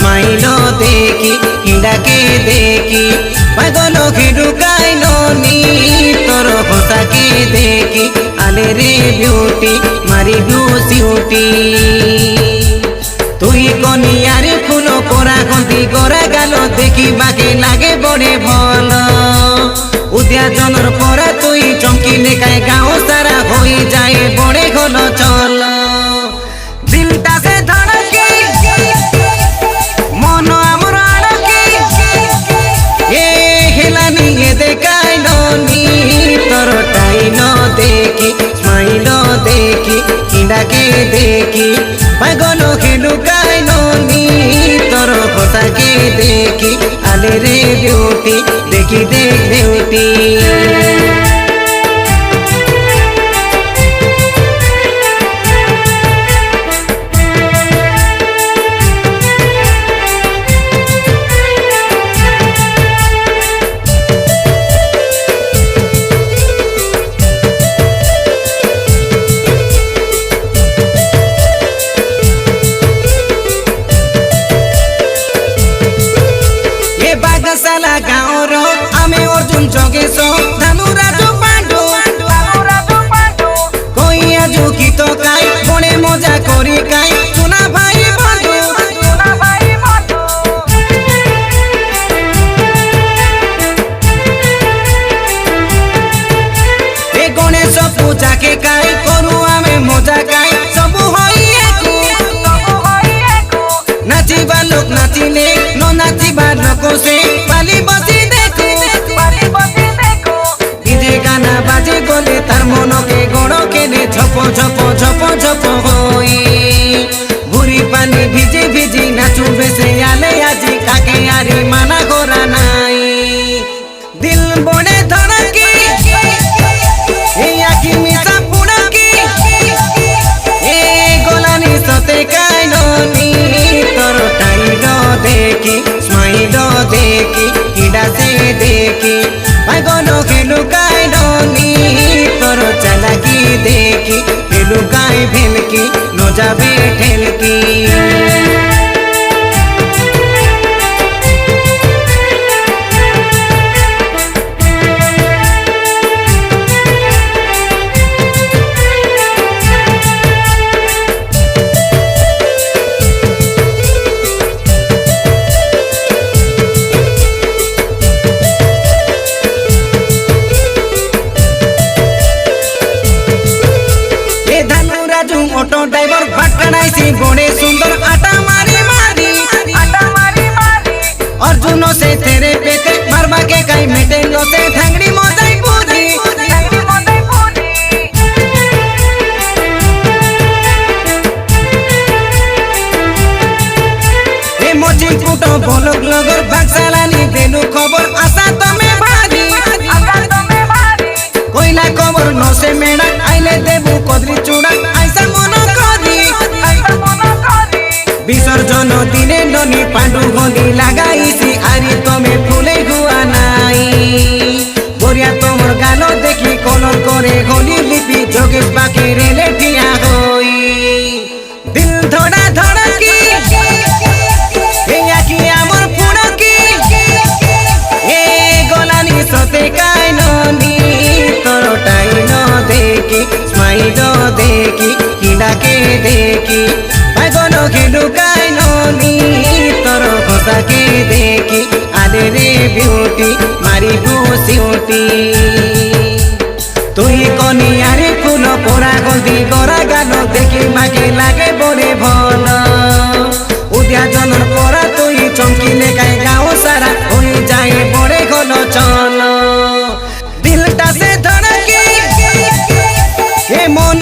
smile দেখি কিডাকে দেখি পাগল ঢুকাই নি তোর হসাকে দেখি আলে রে বিউটি মারি সিউটি তুই কনিয়ারে ফুল পরা গন্তি গড়া গাল দেখি বাকে লাগে বড়ে ভাল উদিয়া জনর পরা তুই চমকিলে কায় গাঁও সারা হয়ে যায় বড়ে ঘন চল দিলটা সে ধড়কে মন আমার আড়কে এ হেলা নিয়ে দেখাই নি তোর টাইল দেখি স্মাইল দেখি কিডাকে দেখি পাগল লুকাই নি তোর কথাকে দেখি আলে রে বিউটি দেখি দেখ বিউটি বাগসালা গাঁওর আমি অর্জুন যোগেশ ধানুরাজু পাণ্ডু কইয়া জুকিত কাই বনে মজা করি কাই সোনা ভাই বন্ধু এ গণেশ পূজাকে কাই করু আমি মজা কাই সবু হই নাচিবা লোক নাচিলে ন নাচিবা লোক সে পালি বসি দেখো ডিজে গানা বাজে গলে তার মনকে গড় কেনে ঝপ ঝপ ঝপ ঝপ হই ভুরি পানি ভিজি ভিজি নাচু বেসে আলে আজি কাকে আরে মানা করা নাই দিল বড়ে ধড়কে এই আখি মিশা পুড়কে এ গোলানি সতে কাই নি তোর টাইল দেখি স্মাইল দেখি কিডাকে দেখি পাগল লুকাই নি তোর চালাকি দেখি লুকাই ভেলকি ন যাবে ঠেলকি অটো ড্রাইভার ভাটকানাইছি বড়ে সুন্দর আটা মারি মারি অর্জুন সে তেরে পেতে মারবাকে কাই মেটে লসে ঠাংড়ি মজাই বুঝি এ মচি কুটো বলক লগর বাগসালানি দেলু খবর আসা তমে ভারি কইলা খবর নসে মেড়া আইলে দেবু কদরি চূড়া আইসা মন করি বিসর্জন দিনে ননি পাণ্ডু গলি লাগাইছি আরি তমে ফুলে গুয়া নাই বরিয়া তোমার গাল দেখি কলর করে গলি লিপি যোগেশ বাকি রেলে ঠিয়া হই দিল ধড়া ধড়কি এই আখি আমার ফুড়কি এ গলানি সতে কাই নি তোর টাইল দেখি স্মাইল দেখি কিডাকে দেখি পাগল লুকাই নি তোর হসাকে দেখি আলে রে বিউটি মারি সিউটি তুই কনিয়ারে ফুল পোড়া গন্তি গড়া গাল দেখি মাকে লাগে বড়ে ভাল উদিয়া জনর পরা তুই চমকিলে কাই গাঁও সারা হয়ে যায় বড়ে ঘন চল দিলটা সে ধড়কে মন